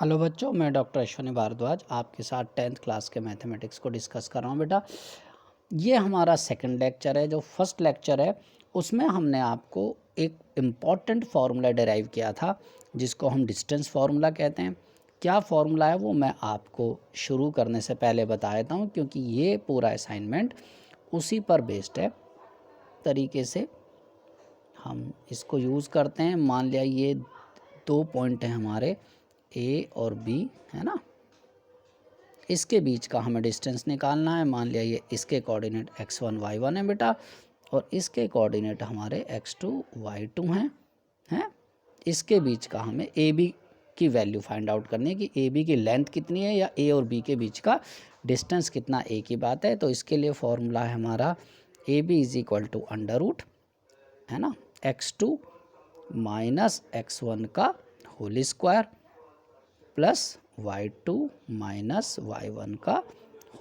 Hello बच्चों, मैं doctor Ashwini Bhardwaj आपके साथ 10th क्लास के मैथमेटिक्स को डिस्कस कर रहा हूँ। बेटा, ये हमारा सेकंड लेक्चर है। जो फर्स्ट लेक्चर है उसमें हमने आपको एक इम्पॉर्टेंट फार्मूला डिराइव किया था जिसको हम डिस्टेंस फार्मूला कहते हैं। क्या फार्मूला है वो मैं आपको शुरू करने से पहले बता देता हूँ, क्योंकि ये पूरा असाइनमेंट उसी पर बेस्ड है। तरीके से हम इसको यूज़ करते हैं। मान लिया ये 2 पॉइंट हैं हमारे ए और बी, है ना। इसके बीच का हमें डिस्टेंस निकालना है। मान लिया ये इसके कोऑर्डिनेट x1 y1 है बेटा, और इसके कोऑर्डिनेट हमारे x2 y2 हैं। इसके बीच का हमें ए बी की वैल्यू फाइंड आउट करनी है कि ए बी की लेंथ कितनी है या ए और बी के बीच का डिस्टेंस कितना, ए की बात है। तो इसके लिए फॉर्मूला है हमारा A B is equal to under root, है ना, x2 माइनस x1 का whole square plus y2 minus y1 का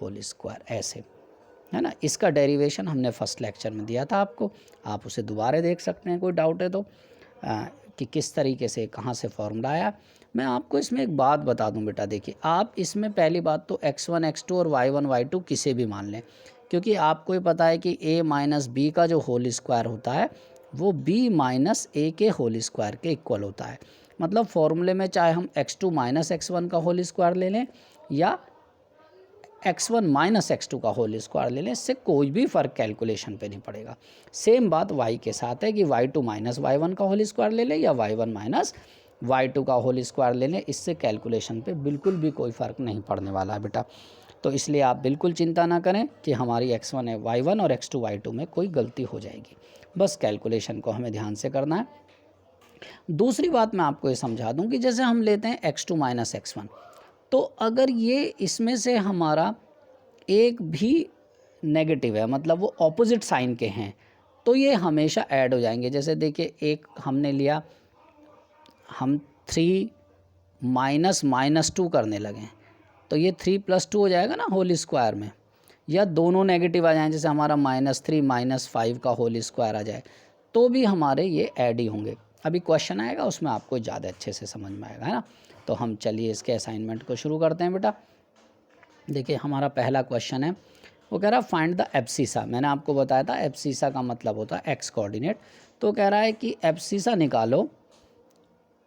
होल स्क्वायर, ऐसे, है ना। इसका डेरिवेशन हमने फर्स्ट लेक्चर में दिया था आपको, आप उसे दोबारा देख सकते हैं, कोई डाउट है तो कि किस तरीके से कहाँ से फॉर्मूला आया। मैं आपको इसमें एक बात बता दूं बेटा, देखिए आप इसमें पहली बात तो x1 x2 और y1 y2 किसे भी मान लें, क्योंकि आपको ही पता है कि a माइनस बी का जो होल स्क्वायर होता है वो b माइनस ए के होल स्क्वायर के इक्वल होता है। मतलब फॉर्मूले में चाहे हम x2 माइनस x1 का होल स्क्वायर ले लें या x1 माइनस x2 का होल स्क्वायर ले लें, इससे कोई भी फ़र्क कैलकुलेशन पे नहीं पड़ेगा। सेम बात y के साथ है कि y2 माइनस y1 का होल स्क्वायर ले लें या y1 माइनस y2 का होल स्क्वायर ले लें, इससे कैलकुलेशन पे बिल्कुल भी कोई फ़र्क नहीं पड़ने वाला है बेटा। तो इसलिए आप बिल्कुल चिंता ना करें कि हमारी x1 है y1 और x2 y2 में कोई गलती हो जाएगी, बस कैलकुलेशन को हमें ध्यान से करना है। दूसरी बात मैं आपको ये समझा दूं कि जैसे हम लेते हैं x2 माइनस x1, तो अगर ये इसमें से हमारा एक भी नेगेटिव है, मतलब वो ऑपोजिट साइन के हैं, तो ये हमेशा ऐड हो जाएंगे। जैसे देखिए, एक हमने लिया, हम 3 माइनस माइनस 2 करने लगे तो ये 3 प्लस 2 हो जाएगा ना होल स्क्वायर में, या दोनों नेगेटिव आ जाएं, जैसे हमारा -3 -5 का होल स्क्वायर आ जाए, तो भी हमारे ये ऐड ही होंगे। अभी क्वेश्चन आएगा उसमें आपको ज़्यादा अच्छे से समझ में आएगा, है ना। तो हम चलिए इसके असाइनमेंट को शुरू करते हैं बेटा। देखिए हमारा पहला क्वेश्चन है, वो कह रहा है फाइंड द एब्सिसा। मैंने आपको बताया था एब्सिसा का मतलब होता है एक्स कोऑर्डिनेट। तो कह रहा है कि एब्सिसा निकालो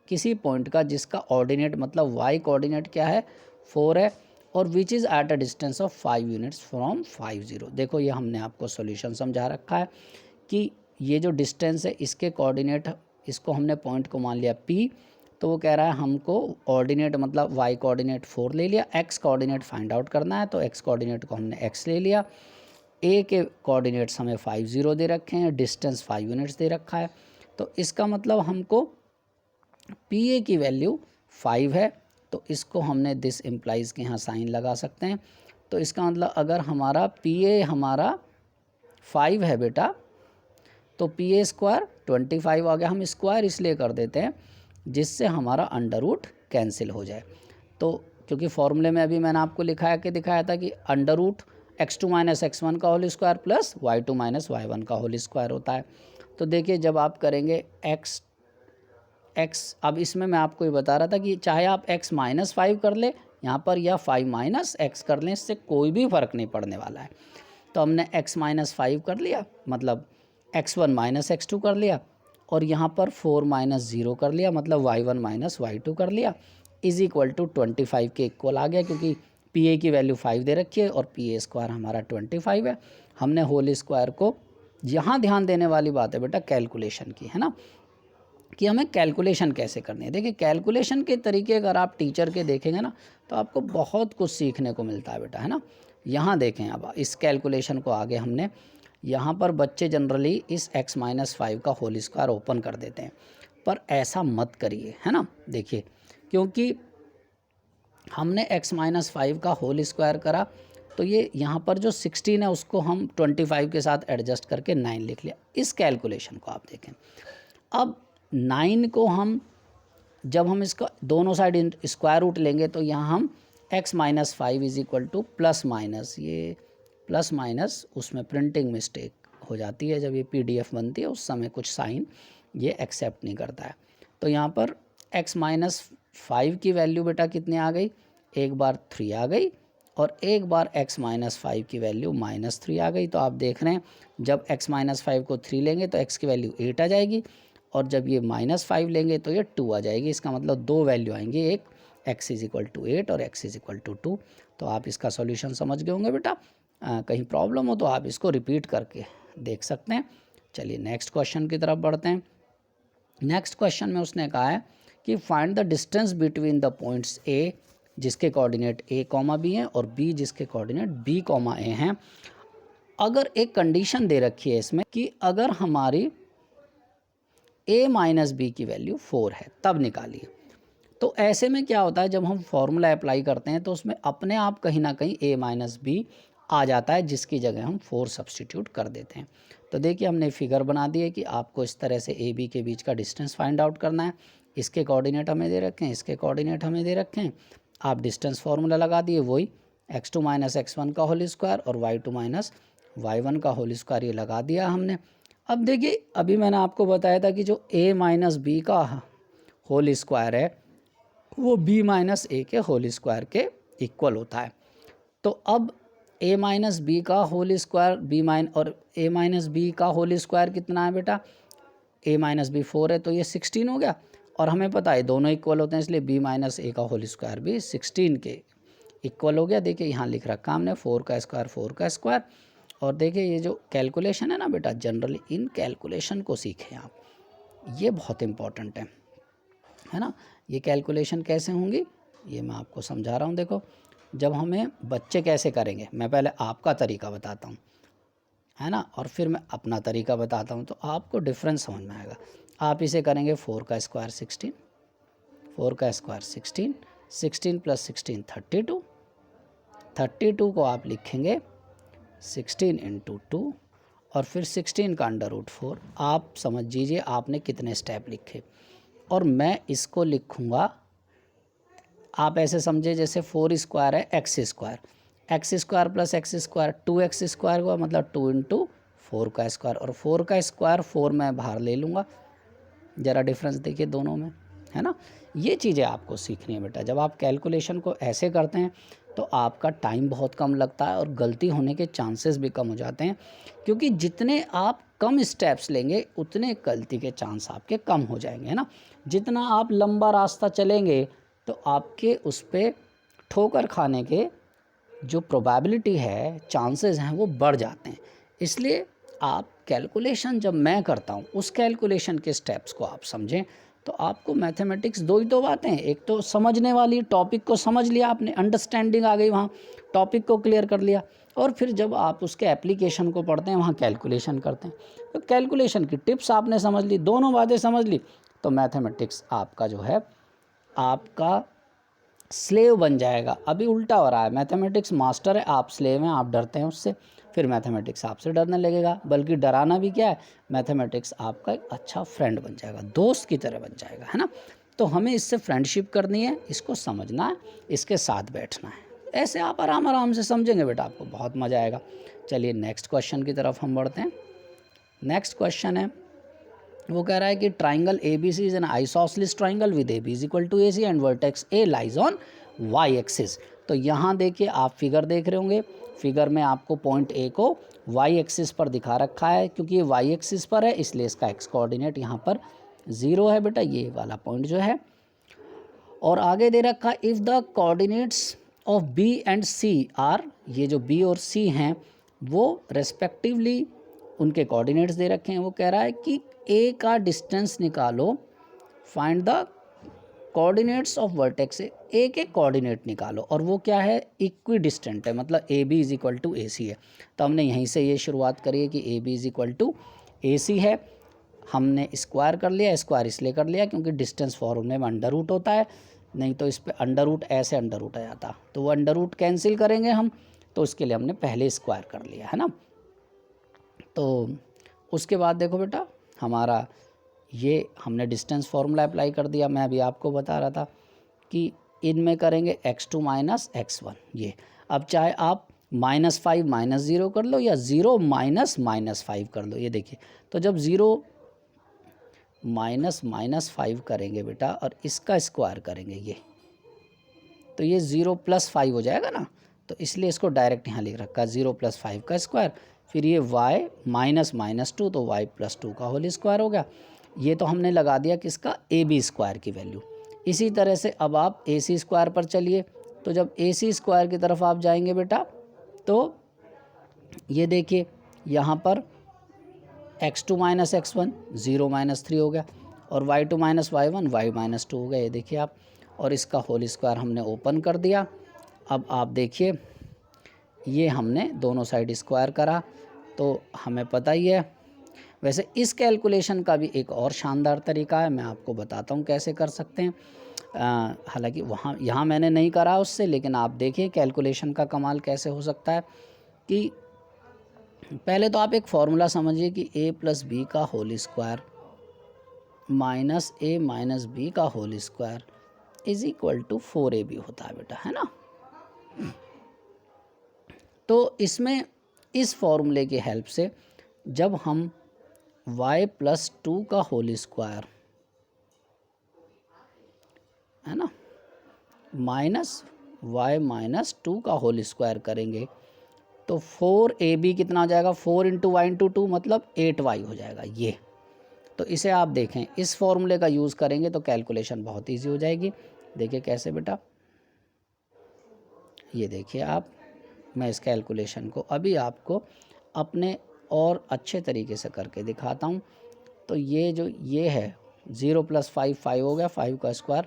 किसी पॉइंट का जिसका ऑर्डिनेट, मतलब वाई कोऑर्डिनेट क्या है, 4 है, और which is at a distance of 5 units from 5 0। देखो ये हमने आपको सॉल्यूशन समझा रखा है कि ये जो डिस्टेंस है इसके कोऑर्डिनेट, इसको हमने पॉइंट को मान लिया P, तो वो कह रहा है हमको ऑर्डिनेट मतलब y कोऑर्डिनेट 4 ले लिया, x कोऑर्डिनेट फाइंड आउट करना है, तो x कोऑर्डिनेट को हमने x ले लिया, a के कोऑर्डिनेट्स हमें 5 0 दे रखे हैं, डिस्टेंस 5 यूनिट्स दे रखा है। तो इसका मतलब हमको पी ए की वैल्यू 5 है, तो इसको हमने दिस इम्प्लाइज के यहाँ साइन लगा सकते हैं। तो इसका मतलब अगर हमारा पी ए हमारा 5 है बेटा, तो पी ए स्क्वायर 25 आ गया। हम स्क्वायर इसलिए कर देते हैं जिससे हमारा अंडर रूट कैंसिल हो जाए। तो क्योंकि फॉर्मूले में अभी मैंने आपको लिखाया कि दिखाया था कि under root x2 minus x1 का whole square plus y2 minus y1 का होल स्क्वायर होता है। तो देखिए जब आप करेंगे x, अब इसमें मैं आपको ये बता रहा था कि चाहे आप x माइनस 5 कर ले यहाँ पर या 5 माइनस x कर लें, इससे कोई भी फ़र्क नहीं पड़ने वाला है। तो हमने x माइनस 5 कर लिया, मतलब x1 माइनस x2 कर लिया, और यहाँ पर 4 माइनस 0 कर लिया, मतलब y1 माइनस y2 कर लिया, इज इक्वल टू 25 के इक्वल आ गया, क्योंकि पी ए की वैल्यू 5 दे रखी है और पी ए स्क्वायर हमारा 25 है। हमने होल स्क्वायर को, यहाँ ध्यान देने वाली बात है बेटा कैलकुलेशन की, है ना, कि हमें कैलकुलेशन कैसे करनी है। देखिए कैलकुलेशन के तरीके अगर आप टीचर के देखेंगे ना तो आपको बहुत कुछ सीखने को मिलता है बेटा, है ना। यहाँ देखें, अब इस कैलकुलेशन को आगे हमने, यहाँ पर बच्चे जनरली इस x माइनस 5 का होल स्क्वायर ओपन कर देते हैं, पर ऐसा मत करिए, है ना। देखिए क्योंकि हमने x माइनस 5 का होल स्क्वायर करा, तो ये यहाँ पर जो 16 है उसको हम 25 के साथ एडजस्ट करके 9 लिख लिया। इस कैलकुलेशन को आप देखें, अब 9 को हम, जब हम इसका दोनों साइड स्क्वायर रूट लेंगे तो यहाँ हम x minus 5 is equal two plus minus, ये प्लस माइनस उसमें प्रिंटिंग मिस्टेक हो जाती है, जब ये PDF बनती है उस समय कुछ साइन ये एक्सेप्ट नहीं करता है। तो यहाँ पर x माइनस 5 की वैल्यू बेटा कितनी आ गई, एक बार 3 आ गई और एक बार x माइनस 5 की वैल्यू -3 आ गई। तो आप देख रहे हैं जब x माइनस 5 को 3 लेंगे तो x की वैल्यू 8 आ जाएगी और जब ये -5 लेंगे तो ये 2 आ जाएगी। इसका मतलब दो वैल्यू आएंगी, एक x इज इक्वल टू 8 और x इज इक्वल टू 2। तो आप इसका सॉल्यूशन समझ गए होंगे बेटा। कहीं प्रॉब्लम हो तो आप इसको रिपीट करके देख सकते हैं। चलिए नेक्स्ट क्वेश्चन की तरफ बढ़ते हैं। नेक्स्ट क्वेश्चन में उसने कहा है कि find the distance between the points A जिसके कोऑर्डिनेट a कॉमा बी हैं और b जिसके कोऑर्डिनेट b कॉमा a हैं। अगर एक कंडीशन दे रखी है इसमें कि अगर हमारी a माइनस बी की वैल्यू 4 है तब निकालिए। तो ऐसे में क्या होता है, जब हम फॉर्मूला अप्लाई करते हैं तो उसमें अपने आप कहीं ना कहीं a माइनस बी आ जाता है, जिसकी जगह हम 4 सब्सटीट्यूट कर देते हैं। तो देखिए हमने फिगर बना दी है कि आपको इस तरह से ए बी के बीच का डिस्टेंस फाइंड आउट करना है। इसके कोऑर्डिनेट हमें दे रखे हैं, इसके कोऑर्डिनेट हमें दे रखे हैं। आप डिस्टेंस फार्मूला लगा दिए, वही x2 माइनस x1 का होल स्क्वायर और y2 माइनस y1 का होल स्क्वायर, ये लगा दिया हमने। अब देखिए अभी मैंने आपको बताया था कि जो a माइनस बी का होल स्क्वायर है वो b माइनस ए के होल स्क्वायर के इक्वल होता है। तो अब a माइनस बी का होल स्क्वायर और a माइनस बी का होल स्क्वायर कितना है बेटा, a माइनस बी 4 है तो ये 16 हो गया। और हमें पता है दोनों इक्वल होते हैं, इसलिए b माइनस ए का होल स्क्वायर भी 16 के इक्वल हो गया। देखिए यहाँ लिख रखा हमने 4 का स्क्वायर। और देखिए ये जो कैलकुलेशन है ना बेटा, जनरली इन कैलकुलेशन को सीखें आप, ये बहुत इंपॉर्टेंट है ना। ये कैलकुलेशन कैसे होंगी ये मैं आपको समझा रहा हूँ। देखो जब हमें बच्चे कैसे करेंगे, मैं पहले आपका तरीका बताता हूँ है ना, और फिर मैं अपना तरीका बताता हूँ तो आपको डिफरेंस समझ में आएगा। आप इसे करेंगे 4 का स्क्वायर 16, 4 का स्क्वायर 16, 16 प्लस 16 32, 32 को आप लिखेंगे 16 इंटू 2 और फिर 16 का √4। आप समझ लीजिए आपने कितने स्टेप लिखे। और मैं इसको लिखूँगा, आप ऐसे समझे जैसे 4 स्क्वायर है x square plus x square 2x square हुआ, मतलब 2 इंटू 4 का स्क्वायर, और 4 का स्क्वायर 4 मैं बाहर ले लूँगा। ज़रा डिफरेंस देखिए दोनों में, है ना। ये चीज़ें आपको सीखनी है बेटा। जब आप कैलकुलेशन को ऐसे करते हैं तो आपका टाइम बहुत कम लगता है और गलती होने के चांसेस भी कम हो जाते हैं, क्योंकि जितने आप कम स्टेप्स लेंगे उतने गलती के चांस आपके कम हो जाएंगे, है ना। जितना आप लंबा रास्ता चलेंगे तो आपके उस पर ठोकर खाने के जो प्रोबेबिलिटी है, चांसेस हैं, वो बढ़ जाते हैं। इसलिए आप कैलकुलेशन जब मैं करता हूँ उस कैलकुलेशन के स्टेप्स को आप समझें तो आपको मैथमेटिक्स दो ही तो बातें हैं, एक तो समझने वाली, टॉपिक को समझ लिया आपने, अंडरस्टैंडिंग आ गई, वहाँ टॉपिक को क्लियर कर लिया, और फिर जब आप उसके एप्लीकेशन को पढ़ते हैं वहाँ कैलकुलेशन करते हैं तो कैलकुलेशन की टिप्स आपने समझ ली, दोनों बातें समझ ली, तो मैथमेटिक्स आपका जो है आपका स्लेव बन जाएगा। अभी उल्टा हो रहा है, मैथमेटिक्स मास्टर है, आप स्लेव हैं, आप डरते हैं उससे, फिर मैथमेटिक्स आपसे डरने लगेगा। बल्कि डराना भी क्या है, मैथमेटिक्स आपका एक अच्छा फ्रेंड बन जाएगा, दोस्त की तरह बन जाएगा, है ना। तो हमें इससे फ्रेंडशिप करनी है, इसको समझना है, इसके साथ बैठना है। ऐसे आप आराम आराम से समझेंगे बेटा, आपको बहुत मज़ा आएगा। चलिए नेक्स्ट क्वेश्चन की तरफ हम बढ़ते हैं। नेक्स्ट क्वेश्चन है, वो कह रहा है कि triangle A B C is an isosceles triangle with A B is equal to A C and vertex A lies on Y axis. तो यहाँ देखिए आप फिगर देख रहे होंगे, फिगर में आपको पॉइंट ए को वाई एक्सिस पर दिखा रखा है, क्योंकि ये वाई एक्सिस पर है इसलिए इसका एक्स कोऑर्डिनेट यहाँ पर 0 है बेटा, ये वाला पॉइंट जो है। और आगे दे रखा है if the coordinates of B and C are, ये जो बी और सी हैं वो रेस्पेक्टिवली उनके कोऑर्डिनेट्स दे रखे हैं। वो कह रहा है कि ए का डिस्टेंस निकालो, find the coordinates of vertex ए के कोऑर्डिनेट निकालो, और वो क्या है, इक्वी डिस्टेंट है, मतलब A B is equal to A C है। तो हमने यहीं से ये शुरुआत करी है कि A B is equal to A C है। हमने स्क्वायर कर लिया, स्क्वायर इसलिए कर लिया क्योंकि डिस्टेंस फॉर्मूले में अंडर रूट होता है, नहीं तो इस पर अंडर रूट ऐसे अंडर रूट आ जाता, तो वो अंडर रूट कैंसिल करेंगे हम, तो इसके लिए हमने पहले स्क्वायर कर लिया, है ना। तो उसके बाद देखो बेटा हमारा ये हमने डिस्टेंस फार्मूला अप्लाई कर दिया। मैं अभी आपको बता रहा था कि इनमें करेंगे x2 माइनस x1, ये अब चाहे आप -5 -0 कर लो या 0 -5 कर लो, ये देखिए। तो जब 0 माइनस माइनस 5 करेंगे बेटा और इसका स्क्वायर करेंगे ये, तो ये 0 + 5 हो जाएगा ना, तो इसलिए इसको डायरेक्ट यहाँ लिख रखा है 0 + 5 का स्क्वायर। फिर ये y माइनस माइनस 2 तो y + 2 का होल स्क्वायर हो गया। ये तो हमने लगा दिया किसका, AB स्क्वायर की वैल्यू। इसी तरह से अब आप AC स्क्वायर पर चलिए, तो जब AC स्क्वायर की तरफ आप जाएंगे बेटा तो ये देखिए यहाँ पर x2 - x1 0 - 3 हो गया और y2 - y1 y - 2 हो गया, ये देखिए आप। और इसका होल स्क्वायर हमने ओपन कर दिया। अब आप देखिए ये हमने दोनों साइड स्क्वायर करा तो हमें पता ही है। वैसे इस कैलकुलेशन का भी एक और शानदार तरीका है, मैं आपको बताता हूँ कैसे कर सकते हैं। हालांकि यहाँ मैंने नहीं करा उससे, लेकिन आप देखिए कैलकुलेशन का कमाल कैसे हो सकता है कि पहले तो आप एक फॉर्मूला समझिए कि a + b का whole square minus a - b का whole square is equal to 4ab होता है बेटा, है ना। तो इसमें इस फॉर्मूले की हेल्प से जब हम y + 2 का होल स्क्वायर, है ना, माइनस y - 2 का होल स्क्वायर करेंगे तो 4ab कितना हो जाएगा, 4 × y × 2 मतलब 8y हो जाएगा ये। तो इसे आप देखें, इस फॉर्मूले का यूज़ करेंगे तो कैलकुलेशन बहुत इजी हो जाएगी। देखिए कैसे बेटा, ये देखिए आप, मैं इस कैलकुलेशन को अभी आपको अपने और अच्छे तरीके से करके दिखाता हूँ। तो ये जो ये है 0 + 5 5 हो गया, 5 का स्क्वायर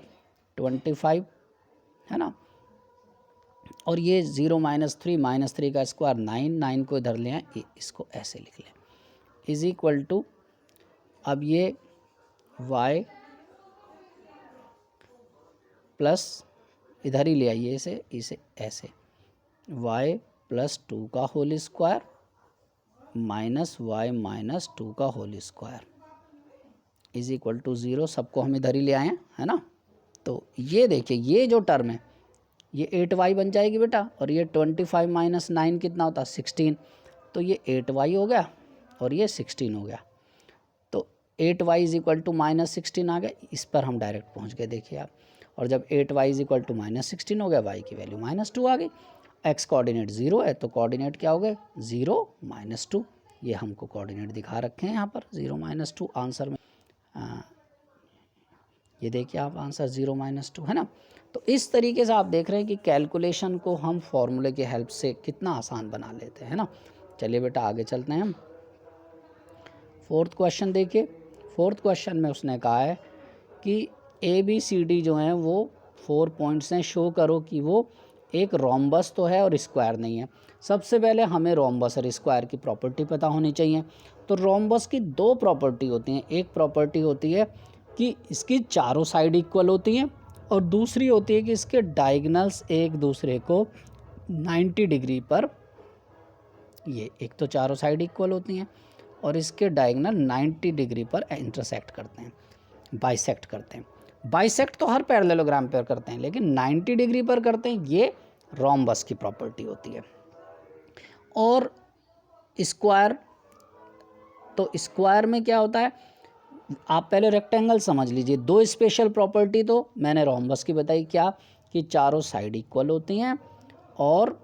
25, है ना। और ये 0 - 3 - 3 का स्क्वायर 9, 9 को इधर ले आए, इसको ऐसे लिख लें इज इक्वल टू, अब ये y प्लस इधर ही ले आइए इसे ऐसे, y + 2 का होल स्क्वायर माइनस y - 2 का whole square is equal to 0। सबको हम इधर ही ले आए हैं, है ना। तो ये देखिए ये जो टर्म है ये 8y बन जाएगी बेटा, और ये 25 - 9 कितना होता है 16, तो ये 8y हो गया और ये 16 हो गया। तो 8y = -16 आ गया, इस पर हम डायरेक्ट पहुंच गए देखिए आप। और जब 8y = -16 हो गया, y की वैल्यू -2 आ गई। x कोऑर्डिनेट 0 है तो कोऑर्डिनेट क्या हो गए 0 - 2, ये हमको कोऑर्डिनेट दिखा रखे हैं यहाँ पर 0 - 2 आंसर में। ये देखिए आप आंसर 0 - 2 है ना। तो इस तरीके से आप देख रहे हैं कि कैलकुलेशन को हम फॉर्मूले की हेल्प से कितना आसान बना लेते हैं ना। चलिए बेटा आगे चलते हैं हम। 4th क्वेश्चन देखिए। 4th क्वेश्चन में उसने कहा है कि ABCD जो हैं वो 4 पॉइंट्स हैं, शो करो कि वो एक रोम्बस तो है और स्क्वायर नहीं है। सबसे पहले हमें रोम्बस और स्क्वायर की प्रॉपर्टी पता होनी चाहिए। तो रोम्बस की दो प्रॉपर्टी होती हैं, एक प्रॉपर्टी होती है कि इसकी चारों साइड इक्वल होती हैं और दूसरी होती है कि इसके डायगोनल्स एक दूसरे को 90 डिग्री पर, ये एक तो चारों साइड इक्वल होती हैं और इसके डायगोनल 90 डिग्री पर इंटरसेक्ट करते हैं, बाइसेक्ट करते हैं। बाइसेक्ट तो हर पैरेललोग्राम पर करते हैं, लेकिन 90 डिग्री पर करते हैं, ये रोम्बस की प्रॉपर्टी होती है। और स्क्वायर, तो स्क्वायर में क्या होता है, आप पहले रेक्टेंगल समझ लीजिए। दो स्पेशल प्रॉपर्टी तो मैंने रोम्बस की बताई, क्या कि चारों साइड इक्वल होती हैं और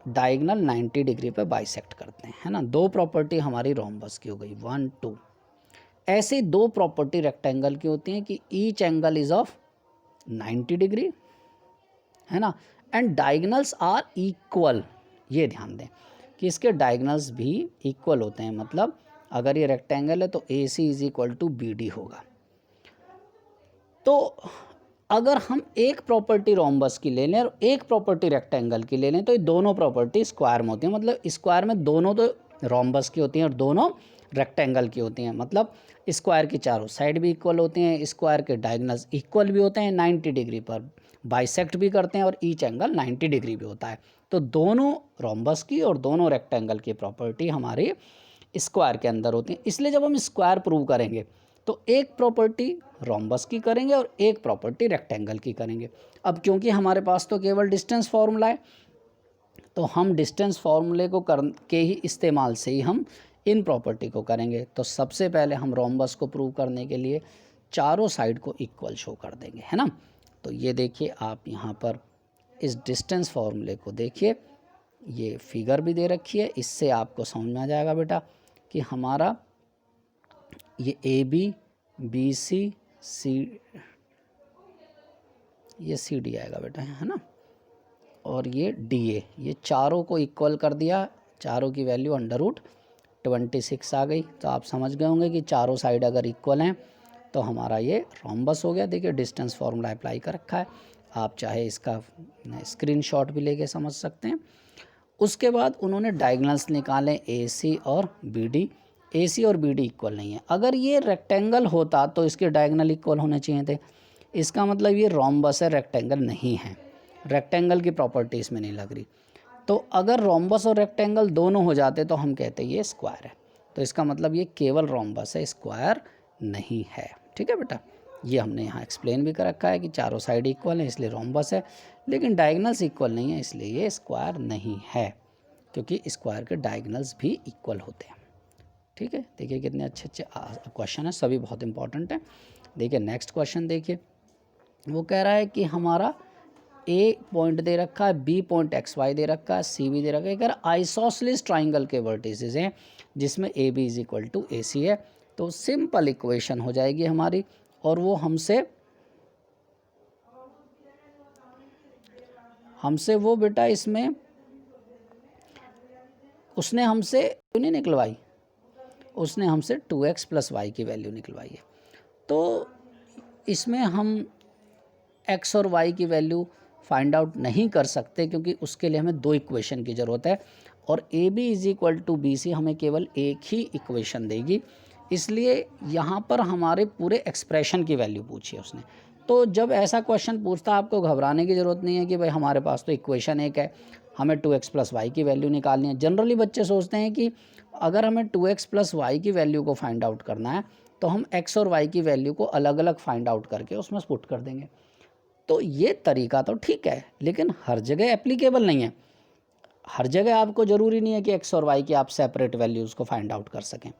डायगोनल 90 डिग्री पे बाइसेक्ट करते हैं, है ना। दो प्रॉपर्टी हमारी रोम्बस की हो गई 1 2। ऐसी दो प्रॉपर्टी रेक्टेंगल की होती हैं कि each angle is of 90 degree, है ना, एंड डायगोनल्स आर इक्वल। ये ध्यान दें कि इसके डायगोनल्स भी इक्वल होते हैं, मतलब अगर ये रेक्टेंगल है तो AC = BD होगा। तो अगर हम एक प्रॉपर्टी रोम्बस की ले लें और एक प्रॉपर्टी रेक्टेंगल की ले लें तो ये दोनों प्रॉपर्टी स्क्वायर में होती हैं। मतलब स्क्वायर में दोनों तो रोम्बस की होती हैं और दोनों रेक्टेंगल की होती हैं। मतलब स्क्वायर की चारों साइड भी इक्वल होती हैं, स्क्वायर के डायगोनल्स इक्वल भी होते हैं, 90 डिग्री पर बाइसेक्ट भी करते हैं और ईच एंगल 90 डिग्री भी होता है। तो दोनों रोम्बस की और दोनों रेक्टेंगल की प्रॉपर्टी हमारी स्क्वायर के अंदर होती हैं। इसलिए जब हम स्क्वायर प्रूव करेंगे तो एक प्रॉपर्टी रोम्बस की करेंगे और एक प्रॉपर्टी रेक्टेंगल की करेंगे। अब क्योंकि हमारे पास तो केवल डिस्टेंस फार्मूला है, तो हम डिस्टेंस फार्मूले को करके ही इस्तेमाल से ही हम इन प्रॉपर्टी को करेंगे। तो सबसे पहले हम रोम्बस को प्रूव करने के लिए चारों साइड को इक्वल शो कर देंगे, है ना। तो ये देखिए आप यहाँ पर इस डिस्टेंस फॉर्मूले को देखिए, ये फिगर भी दे रखी है, इससे आपको समझ में आ जाएगा बेटा कि हमारा ये ए बी सी ये सी डी आएगा बेटा, है ना, और ये डी ए, ये चारों को इक्वल कर दिया, चारों की वैल्यू √26 आ गई। तो आप समझ गए होंगे कि चारों साइड अगर इक्वल हैं तो हमारा ये रोम्बस हो गया। देखिए डिस्टेंस फार्मूला अप्लाई कर रखा है, आप चाहे इसका स्क्रीनशॉट भी लेके समझ सकते हैं। उसके बाद उन्होंने डायगोनल्स निकाले ए सी और बी डी। ए सी और बी डी इक्वल नहीं है। अगर ये रेक्टेंगल होता तो इसके डायगोनल इक्वल होने चाहिए थे, इसका मतलब ये रोम्बस है, रेक्टेंगल नहीं है, रेक्टेंगल की प्रॉपर्टी इसमें नहीं लग रही। तो अगर रोम्बस और रेक्टेंगल दोनों हो जाते तो हम कहते ये स्क्वायर है। तो इसका मतलब ये केवल रोम्बस है, स्क्वायर नहीं है। ठीक है बेटा, ये हमने यहाँ एक्सप्लेन भी कर रखा है कि चारों साइड इक्वल है इसलिए रोम्बस है, लेकिन डायगोनल्स इक्वल नहीं है इसलिए ये स्क्वायर नहीं है, क्योंकि स्क्वायर के डायगोनल्स भी इक्वल होते हैं। ठीक है, देखिए कितने अच्छे अच्छे क्वेश्चन हैं, सभी बहुत इंपॉर्टेंट हैं। देखिए नेक्स्ट क्वेश्चन देखिए, वो कह रहा है कि हमारा ए पॉइंट दे रखा है, बी पॉइंट एक्स वाई दे रखा है, सी भी दे रखा है। कह रहा आइसोसेलेस ट्राइंगल के वर्टिसेस हैं जिसमें A B is equal to A C है। तो सिंपल इक्वेशन हो जाएगी हमारी, और वो हमसे वो बेटा इसमें उसने हमसे क्यों नहीं निकलवाई, उसने हमसे 2x + y की वैल्यू निकलवाई है। तो इसमें हम x और y की वैल्यू फाइंड आउट नहीं कर सकते, क्योंकि उसके लिए हमें दो इक्वेशन की ज़रूरत है, और A B is equal to B C हमें केवल एक ही इक्वेशन देगी। इसलिए यहाँ पर हमारे पूरे एक्सप्रेशन की वैल्यू पूछी है उसने। तो जब ऐसा क्वेश्चन पूछता है आपको घबराने की ज़रूरत नहीं है कि भाई हमारे पास तो इक्वेशन एक है, हमें 2x + y की वैल्यू निकालनी है। जनरली बच्चे सोचते हैं कि अगर हमें 2x + y की वैल्यू को फाइंड आउट करना है तो हम x और y की वैल्यू को अलग अलग फाइंड आउट करके उसमें पुट कर देंगे। तो ये तरीका तो ठीक है, लेकिन हर जगह एप्लीकेबल नहीं है। हर जगह आपको ज़रूरी नहीं है कि x और y की आप सेपरेट वैल्यूज़ को फाइंड आउट कर सकें।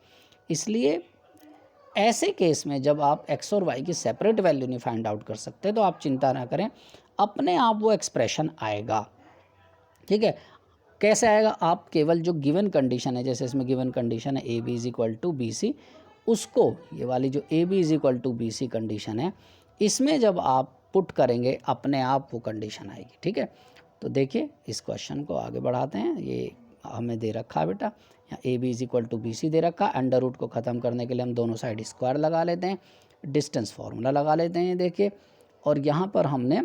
इसलिए ऐसे केस में जब आप x और y की सेपरेट वैल्यू नहीं फाइंड आउट कर सकते तो आप चिंता ना करें, अपने आप वो एक्सप्रेशन आएगा। ठीक है, कैसे आएगा, आप केवल जो गिवन कंडीशन है, जैसे इसमें गिवन कंडीशन है A B is equal to B C, उसको ये वाली जो A B is equal to B C condition है, इसमें जब आप पुट करेंगे अपने आप वो कंडीशन आएगी। ठीक है, तो देखिए इस क्वेश्चन को आगे बढ़ाते हैं। ये हमें दे रखा है बेटा, यहाँ A B is equal to B C दे रखा है। अंडर रूट को ख़त्म करने के लिए हम दोनों साइड स्क्वायर लगा लेते हैं, डिस्टेंस फार्मूला लगा लेते हैं देखिए, और यहाँ पर हमने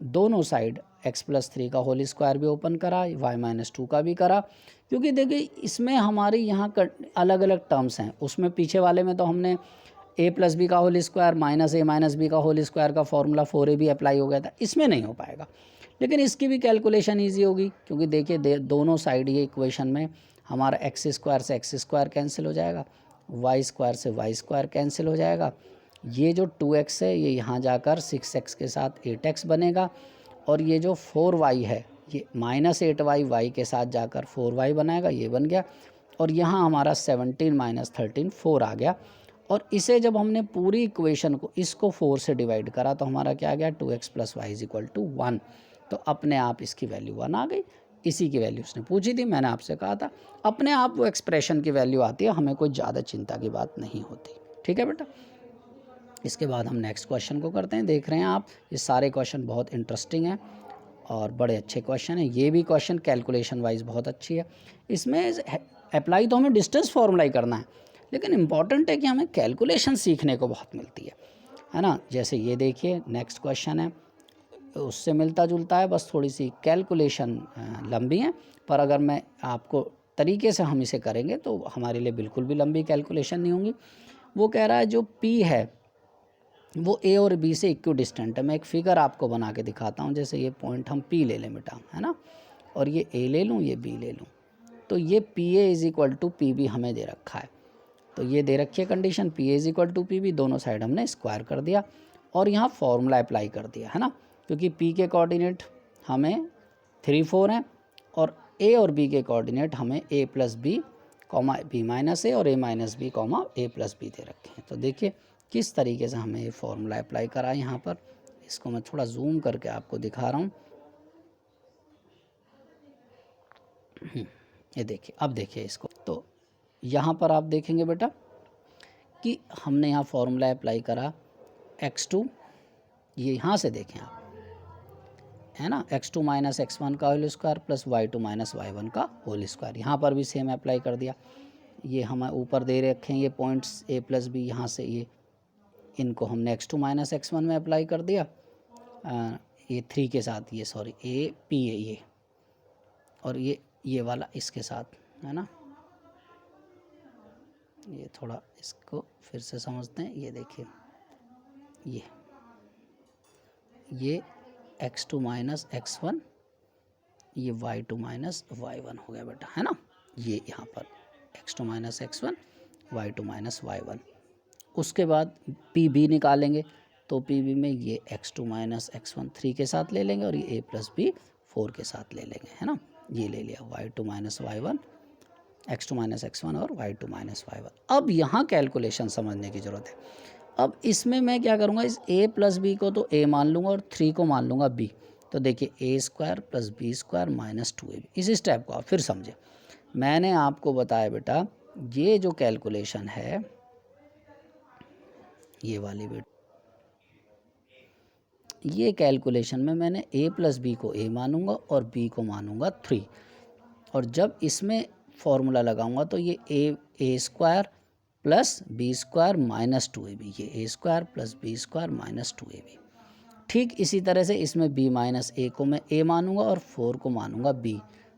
दोनों साइड x + 3 का होल स्क्वायर भी ओपन करा, y - 2 का भी करा, क्योंकि देखिए इसमें हमारी यहाँ अलग अलग टर्म्स हैं। उसमें पीछे वाले में तो हमने a + b का होल स्क्वायर -a - b का होल स्क्वायर का फॉर्मूला 4ab अप्लाई हो गया था, इसमें नहीं हो पाएगा। लेकिन इसकी भी कैलकुलेशन ईजी होगी, क्योंकि देखिए दोनों साइड ये इक्वेशन में हमारा x² से x² कैंसिल हो जाएगा, y² से y² कैंसिल हो जाएगा, ये जो 2x है ये यहाँ जाकर 6x के साथ 8x बनेगा, और ये जो 4y है ये -8y y के साथ जाकर 4y बनाएगा, ये बन गया, और यहाँ हमारा 17 - 13 4 आ गया। और इसे जब हमने पूरी इक्वेशन को इसको 4 से डिवाइड करा तो हमारा क्या आ गया, 2x + y = 1। तो अपने आप इसकी वैल्यू 1 आ गई। इसी की वैल्यू उसने पूछी थी, मैंने आपसे कहा था अपने आप वो एक्सप्रेशन की वैल्यू आती है, हमें कोई ज़्यादा चिंता की बात नहीं होती। ठीक है बेटा, इसके बाद हम नेक्स्ट क्वेश्चन को करते हैं। देख रहे हैं आप, ये सारे क्वेश्चन बहुत इंटरेस्टिंग हैं और बड़े अच्छे क्वेश्चन हैं। ये भी क्वेश्चन कैलकुलेशन वाइज बहुत अच्छी है। इसमें अप्लाई तो हमें डिस्टेंस फार्मूला ही करना है, लेकिन इम्पॉर्टेंट है कि हमें कैलकुलेशन सीखने को बहुत मिलती है ना। जैसे ये देखिए नेक्स्ट क्वेश्चन है, उससे मिलता जुलता है, बस थोड़ी सी कैलकुलेशन लंबी है, पर अगर मैं आपको तरीके से हम इसे करेंगे तो हमारे लिए बिल्कुल भी लंबी कैलकुलेशन नहीं होंगी। वो कह रहा है जो P है वो A और B से इक्वी डिस्टेंट है। मैं एक फिगर आपको बना के दिखाता हूँ। जैसे ये पॉइंट हम P ले लें बेटा, है ना, और ये A ले लूँ, ये B ले लूँ, तो ये PA = PB हमें दे रखा है। तो ये दे रखी है कंडीशन, PA = PB, दोनों साइड हमने स्क्वायर कर दिया और यहाँ फॉर्मूला अप्लाई कर दिया, है ना, क्योंकि P के कोऑर्डिनेट हमें 3 4 हैं और A और B के कोऑर्डिनेट हमें A + B comma B minus A और A minus B comma A plus B दे रखे हैं। तो देखिए किस तरीके से हमें ये फॉर्मूला अप्लाई करा है यहाँ पर। इसको मैं थोड़ा जूम करके आपको दिखा रहा हूँ। ये देखिए, अब देखिए इसको, तो यहाँ पर आप देखेंगे बेटा कि हमने यहाँ फॉर्मूला अप्लाई करा x2, ये यहाँ से देखें आप, है ना, x2 माइनस x1 का whole square plus y2 minus y1 का होल स्क्वायर। यहाँ पर भी सेम अप्लाई कर दिया। ये हमें ऊपर दे रखे हैं ये पॉइंट्स a प्लस बी, यहाँ से ये इनको हमने x2 माइनस x1 में अप्लाई कर दिया, ये 3 के साथ, ये सॉरी a p है ये, और ये वाला इसके साथ, है ना। ये थोड़ा इसको फिर से समझते हैं। ये देखिए ये x2 माइनस x1, ये y2 माइनस y1 हो गया बेटा, है ना। ये यहाँ पर x2 minus x1, y2 minus y1। उसके बाद pb निकालेंगे, तो pb में ये x2 माइनस x1 3 के साथ ले लेंगे और ये a प्लस बी 4 के साथ ले लेंगे, है ना। ये ले लिया y2 minus y1, x2 minus x1 और y2 माइनस y1। अब यहाँ कैलकुलेशन समझने की ज़रूरत है। अब इसमें मैं क्या करूँगा, इस a प्लस बी को तो a मान लूँगा और 3 को मान लूँगा b। तो देखिए a square plus B square minus 2ab। इस स्टेप को आप फिर समझें। मैंने आपको बताया बेटा ये जो कैलकुलेशन है ये वाली बेटा, ये कैलकुलेशन में मैंने a प्लस बी को a मानूंगा और b को मानूंगा 3, और जब इसमें फॉर्मूला लगाऊंगा तो ये a square plus B square minus 2ab, ये a square plus B square minus 2ab। ठीक इसी तरह से इसमें b माइनस a को मैं a मानूंगा और 4 को मानूंगा b।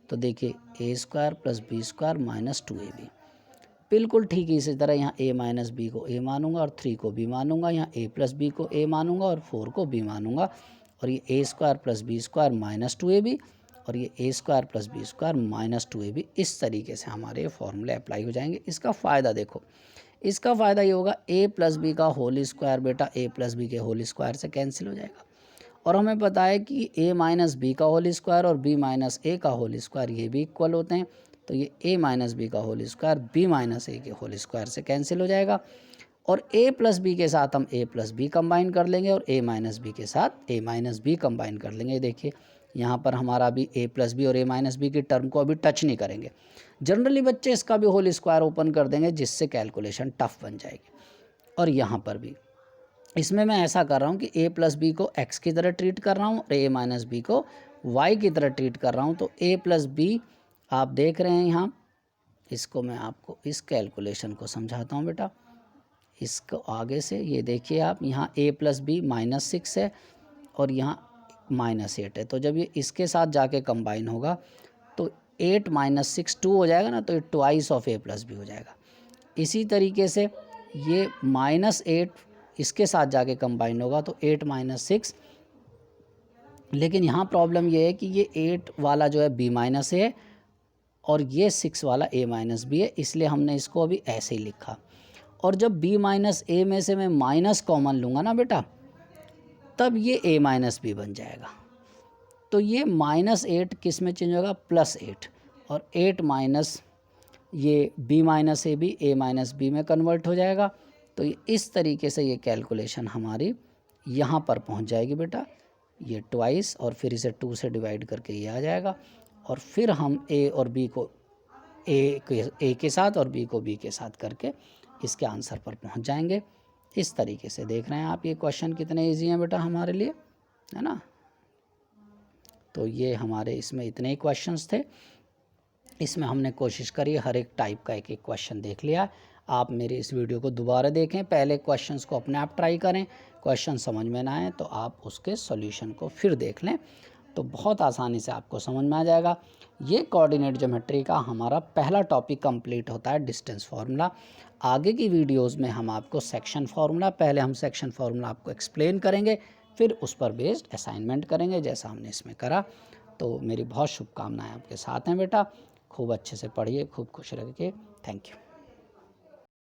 तो देखिए a square plus B square minus 2ab। बिल्कुल ठीक इसी तरह यहाँ a माइनस बी को a मानूंगा और 3 को b मानूंगा, यहाँ a प्लस बी को a मानूंगा और 4 को b मानूंगा, और ये a square plus B square minus 2ab और ये a square plus B square minus 2ab। इस तरीके से हमारे फॉर्मूले अप्लाई हो जाएंगे। इसका फ़ायदा देखो, इसका फ़ायदा ये होगा a प्लस बी का होल स्क्वायर बेटा a प्लस बी के होल स्क्वायर से कैंसिल हो जाएगा, और हमें पता है कि a माइनस बी का होल स्क्वायर और b माइनस a का होल स्क्वायर ये भी इक्वल होते हैं। तो ये a माइनस बी का whole square b minus a के होल स्क्वायर से कैंसिल हो जाएगा, और a प्लस बी के साथ हम a प्लस बी कंबाइन कर लेंगे और a माइनस बी के साथ a माइनस बी कंबाइन कर लेंगे। देखिए यहाँ पर हमारा अभी a प्लस बी और a माइनस बी की टर्म को अभी टच नहीं करेंगे। जनरली बच्चे इसका भी होल स्क्वायर ओपन कर देंगे जिससे कैलकुलेशन टफ बन जाएगी। और यहाँ पर भी इसमें मैं ऐसा कर रहा हूँ कि a प्लस बी को x की तरह ट्रीट कर रहा हूँ और a माइनस बी को y की तरह ट्रीट कर रहा हूँ। तो a प्लस बी आप देख रहे हैं यहाँ, इसको मैं आपको इस कैलकुलेशन को समझाता हूँ बेटा। इसको आगे से ये देखिए आप, यहाँ a प्लस बी माइनस 6 है और यहाँ माइनस 8 है। तो जब ये इसके साथ जाके कंबाइन होगा तो 8 माइनस 6 2 हो जाएगा ना, तो ये twice of a plus B हो जाएगा। इसी तरीके से ये माइनस 8 इसके साथ जाके कंबाइन होगा तो 8 माइनस 6, लेकिन यहाँ प्रॉब्लम ये है कि ये 8 वाला जो है b माइनस है और ये 6 वाला a माइनस बी है, इसलिए हमने इसको अभी ऐसे ही लिखा। और जब b माइनस a में से मैं माइनस कॉमन लूँगा ना बेटा, तब ये a माइनस बी बन जाएगा। तो ये माइनस 8 किस में चेंज होगा, प्लस 8, और 8 माइनस ये b माइनस ए भी a माइनस बी में कन्वर्ट हो जाएगा। तो इस तरीके से ये कैलकुलेशन हमारी यहाँ पर पहुँच जाएगी बेटा, ये ट्वाइस, और फिर इसे 2 से डिवाइड करके ये आ जाएगा, और फिर हम a और b को a के साथ और b को b के साथ करके इसके आंसर पर पहुंच जाएंगे। इस तरीके से देख रहे हैं आप ये क्वेश्चन कितने इजी हैं बेटा हमारे लिए, है ना। तो ये हमारे इसमें इतने ही क्वेश्चंस थे। इसमें हमने कोशिश करी हर एक टाइप का एक एक क्वेश्चन देख लिया। आप मेरे इस वीडियो को दोबारा देखें, पहले क्वेश्चंस को अपने आप ट्राई करें, क्वेश्चन समझ में ना आए तो आप उसके सॉल्यूशन को फिर देख लें, तो बहुत आसानी से आपको समझ में आ जाएगा। ये कोऑर्डिनेट ज्योमेट्री का हमारा पहला टॉपिक कंप्लीट होता है, डिस्टेंस फार्मूला। आगे की वीडियोस में हम आपको सेक्शन फार्मूला, पहले हम सेक्शन फार्मूला आपको एक्सप्लेन करेंगे, फिर उस पर बेस्ड असाइनमेंट करेंगे जैसा हमने इसमें करा। तो मेरी बहुत शुभकामनाएं आपके साथ हैं बेटा, खूब अच्छे से पढ़िए, खूब खुश रहिए। Thank you.